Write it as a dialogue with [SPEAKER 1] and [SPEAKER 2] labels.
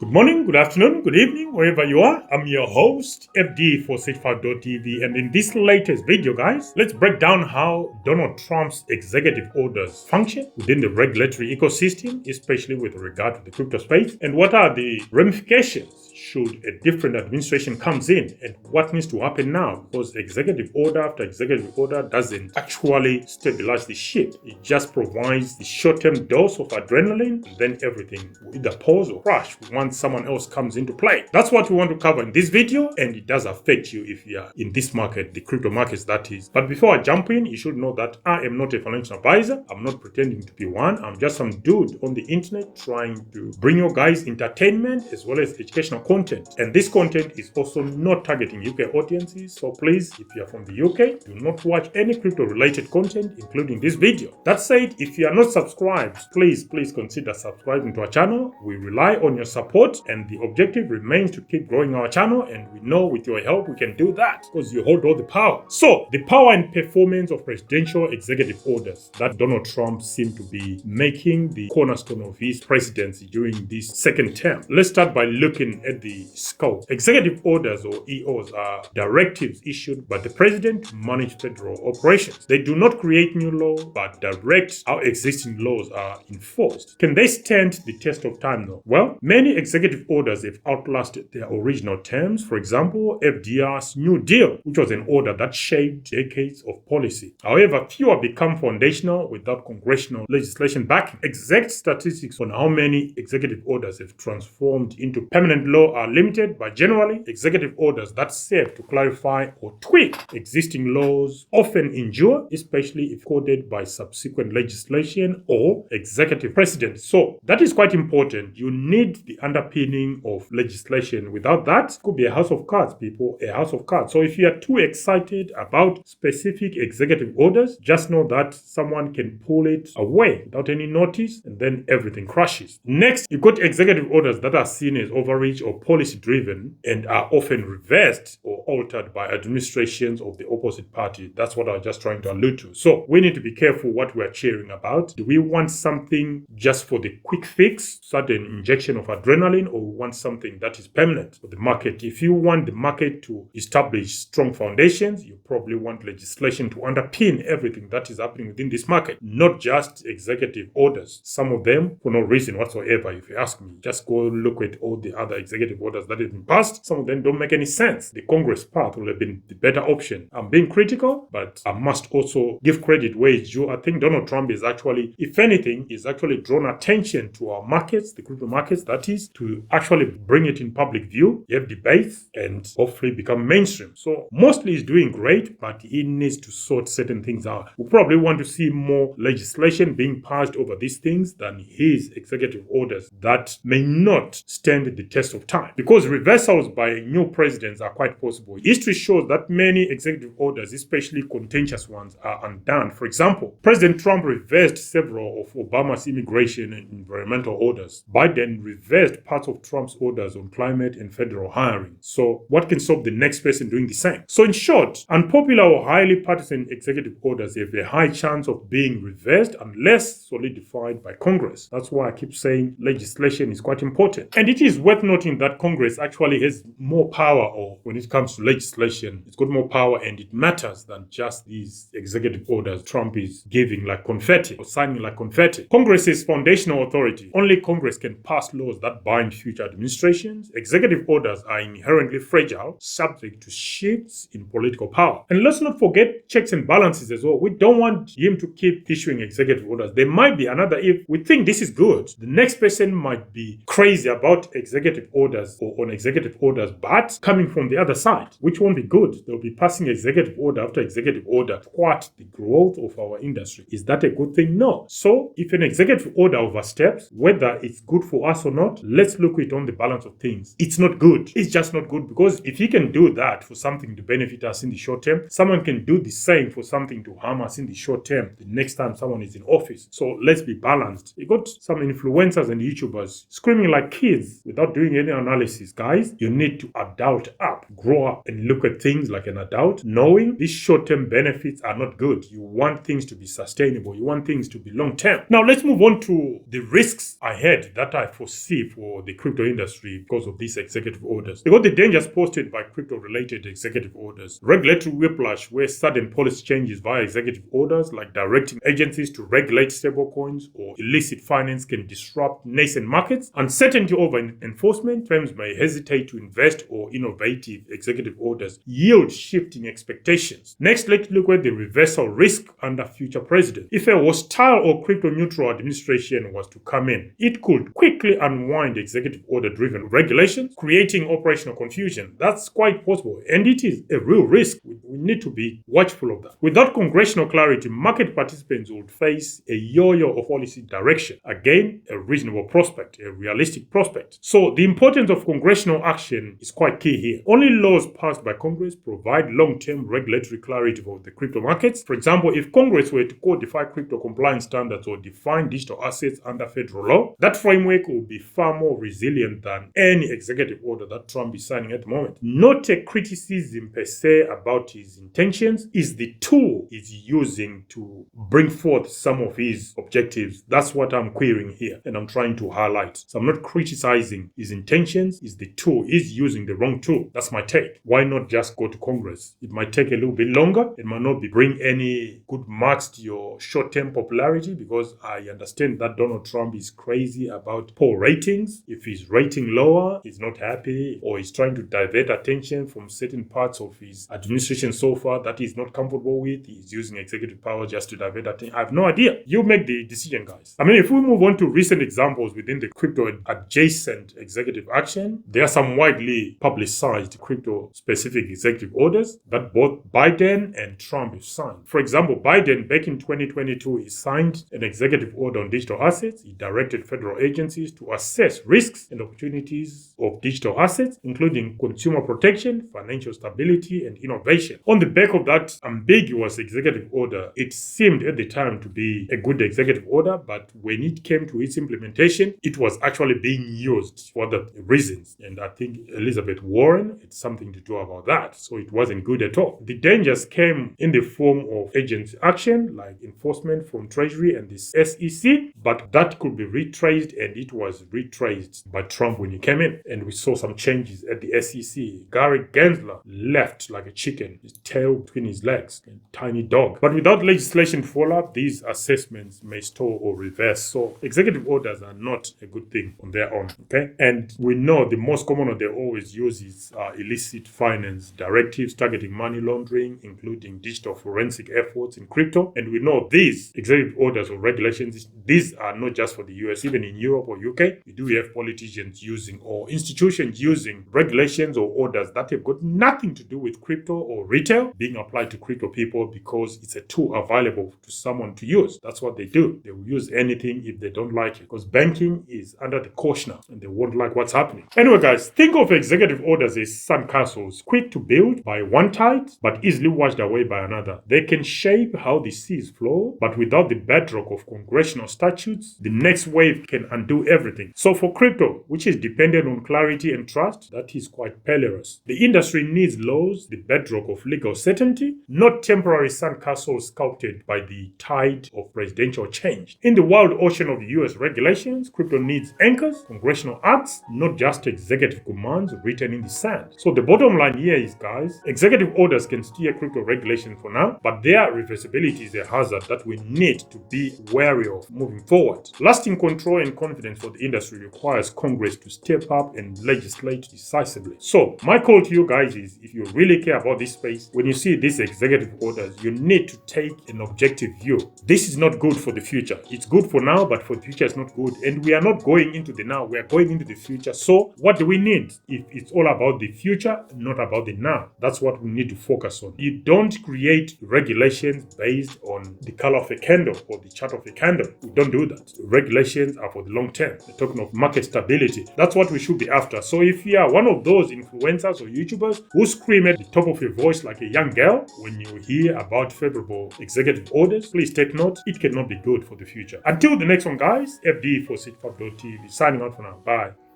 [SPEAKER 1] Good morning, good afternoon, good evening, wherever you are. I'm your host, FD for Sage5.tv, and in this latest video, guys, let's break down how Donald Trump's executive orders function within the regulatory ecosystem, especially with regard to the crypto space, and what are the ramifications should a different administration comes in, and what needs to happen now, because executive order after executive order doesn't actually stabilize the ship. It just provides the short-term dose of adrenaline, and then everything will either pause or crash once someone else comes into play. That's what we want to cover in this video, and it does affect you if you are in this market, the crypto markets that is. But before I jump in, you should know that I am not a financial advisor. I'm not pretending to be one. I'm just some dude on the internet trying to bring you guys entertainment as well as educational content. And this content is also not targeting UK audiences, so please, if you are from the UK, do not watch any crypto related content, including this video. That said, if you are not subscribed, please consider subscribing to our channel. We rely on your support, and the objective remains to keep growing our channel, and we know with your help we can do that because you hold all the power. So, the power and performance of presidential executive orders that Donald Trump seemed to be making the cornerstone of his presidency during this second term. Let's start by looking at the scope. Executive orders, or EOs, are directives issued by the president to manage federal operations. They do not create new law, but direct how existing laws are enforced. Can they stand the test of time though? Well, many executive orders have outlasted their original terms. For example, FDR's New Deal, which was an order that shaped decades of policy. However, few have become foundational without congressional legislation backing. Exact statistics on how many executive orders have transformed into permanent law are limited, but generally, executive orders that serve to clarify or tweak existing laws often endure, especially if coded by subsequent legislation or executive precedent. So that is quite important. You need the underpinning of legislation. Without that, it could be a house of cards, people, a house of cards. So if you are too excited about specific executive orders, just know that someone can pull it away without any notice, and then everything crashes. Next, you got executive orders that are seen as overreach or policy driven and are often reversed or altered by administrations of the opposite party. That's what I was just trying to allude to. So we need to be careful what we're cheering about. Do we want something just for the quick fix, sudden injection of adrenaline, or we want something that is permanent for the market? If you want the market to establish strong foundations, you probably want legislation to underpin everything that is happening within this market, not just executive orders. Some of them for no reason whatsoever, if you ask me. Just go look at all the other executive orders that have been passed. Some of them don't make any sense. The Congress path would have been the better option. I'm being critical, but I must also give credit where it's due. I think Donald Trump is actually, if anything, is actually drawn attention to our markets, the crypto markets, that is, to actually bring it in public view, have debates, and hopefully become mainstream. So mostly he's doing great, but he needs to sort certain things out. We probably want to see more legislation being passed over these things than his executive orders that may not stand the test of time, because reversals by new presidents are quite possible. History shows that many executive orders, especially contentious ones, are undone. For example, President Trump reversed several of Obama's immigration and environmental orders. Biden reversed parts of Trump's orders on climate and federal hiring. So what can stop the next person doing the same? So in short, unpopular or highly partisan executive orders have a high chance of being reversed unless solidified by Congress. That's why I keep saying legislation is quite important. And it is worth noting that Congress actually has more power, or when it comes to legislation, it's got more power and it matters than just these executive orders Trump is giving like confetti or signing like confetti. Congress is foundational authority. Only Congress can pass laws that bind future administrations. Executive orders are inherently fragile, subject to shifts in political power. And let's not forget checks and balances as well. We don't want him to keep issuing executive orders. There might be another, if we think this is good, the next person might be crazy about executive orders or on executive orders, but coming from the other side, which won't be good. They'll be passing executive order after executive order to thwart the growth of our industry. Is that a good thing? No. So if an executive order oversteps, whether it's good for us or not, let's look at it on the balance of things. It's not good. It's just not good, because if he can do that for something to benefit us in the short term, someone can do the same for something to harm us in the short term the next time someone is in office. So let's be balanced. You got some influencers and YouTubers screaming like kids without doing any analysis, guys, you need to adult up, grow up, and look at things like an adult, knowing these short-term benefits are not good. You want things to be sustainable. You want things to be long-term. Now, let's move on to the risks ahead that I foresee for the crypto industry because of these executive orders. Because the dangers posted by crypto-related executive orders, regulatory whiplash where sudden policy changes via executive orders like directing agencies to regulate stablecoins or illicit finance can disrupt nascent markets, uncertainty over enforcement, firms may hesitate to invest, or innovative executive orders yield shifting expectations. Next, let's look at the reversal risk under future presidents. If a hostile or crypto-neutral administration was to come in, it could quickly unwind executive order-driven regulations, creating operational confusion. That's quite possible, and it is a real risk. We need to be watchful of that. Without congressional clarity, market participants would face a yo-yo of policy direction. Again, a reasonable prospect, a realistic prospect. So the importance of congressional action is quite key here. Only laws passed by Congress provide long-term regulatory clarity for the crypto markets. For example, if Congress were to codify crypto compliance standards or define digital assets under federal law, that framework will be far more resilient than any executive order that Trump is signing at the moment. Not a criticism per se about his intentions, is the tool he's using to bring forth some of his objectives. That's what I'm querying here and I'm trying to highlight. So I'm not criticizing his intentions, is the tool. He's using the wrong tool. That's my take. Why not just go to Congress? It might take a little bit longer. It might not bring any good marks to your short-term popularity, because I understand that Donald Trump is crazy about poll ratings. If his rating lower, he's not happy, or he's trying to divert attention from certain parts of his administration so far that he's not comfortable with. He's using executive power just to divert attention. I have no idea. You make the decision, guys. I mean, if we move on to recent examples within the crypto adjacent executive action, there are some widely publicized crypto-specific executive orders that both Biden and Trump have signed. For example, Biden, back in 2022, he signed an executive order on digital assets. He directed federal agencies to assess risks and opportunities of digital assets, including consumer protection, financial stability, and innovation. On the back of that ambiguous executive order, it seemed at the time to be a good executive order, but when it came to its implementation, it was actually being used for other reasons. And I think Elizabeth Warren had something to do about that. So it wasn't good at all. The dangers came in the form of agency action, like enforcement from Treasury and the SEC, but that could be retraced, and it was retraced by Trump when he came in. And we saw some changes at the SEC. Gary Gensler left like a chicken, his tail between his legs, a tiny dog. But without legislation to follow up, these assessments may stall or reverse. So executive orders are not a good thing on their own, okay? And we know the most common one they always use is illicit finance directives targeting money laundering, including digital forensic efforts in crypto. And we know these executive orders or regulations, these are not just for the US. Even in Europe or UK, we do have politicians using, or institutions using, regulations or orders that have got nothing to do with crypto or retail being applied to crypto people because it's a tool available to someone to use. That's what they do. They will use anything if they don't like it, because banking is under the caution and they won't like what's happening. Anyway, guys, think of executive orders as sandcastles, quick to build by one tide but easily washed away by another. They can shape how the seas flow, but without the bedrock of congressional statutes, the next wave can undo everything. So for crypto, which is dependent on clarity and trust, that is quite perilous. The industry needs laws, the bedrock of legal certainty, not temporary sandcastles sculpted by the tide of presidential change. In the wild ocean of the US regulations, crypto needs anchors, congressional acts, not just executive commands written in the sand. So the bottom line here is, guys, executive orders can steer crypto regulation for now, but their reversibility is a hazard that we need to be wary of moving forward. Lasting control and confidence for the industry requires Congress to step up and legislate decisively. So my call to you guys is, if you really care about this space, when you see these executive orders, you need to take an objective view. This is not good for the future. It's good for now, but for the future it's not good. And we are not going into the now, we are going into the future. So what do we need? If it's all about the future, not about the now, that's what we need to focus on. You don't create regulations based on the color of a candle or the chart of a candle. We don't do that. Regulations are for the long term. We're talking of market stability. That's what we should be after. So if you are one of those influencers or YouTubers who scream at the top of your voice like a young girl when you hear about favorable executive orders, please take note. It cannot be good for the future. Until the next one, guys, FD for 65.tv signing out for now. Bye.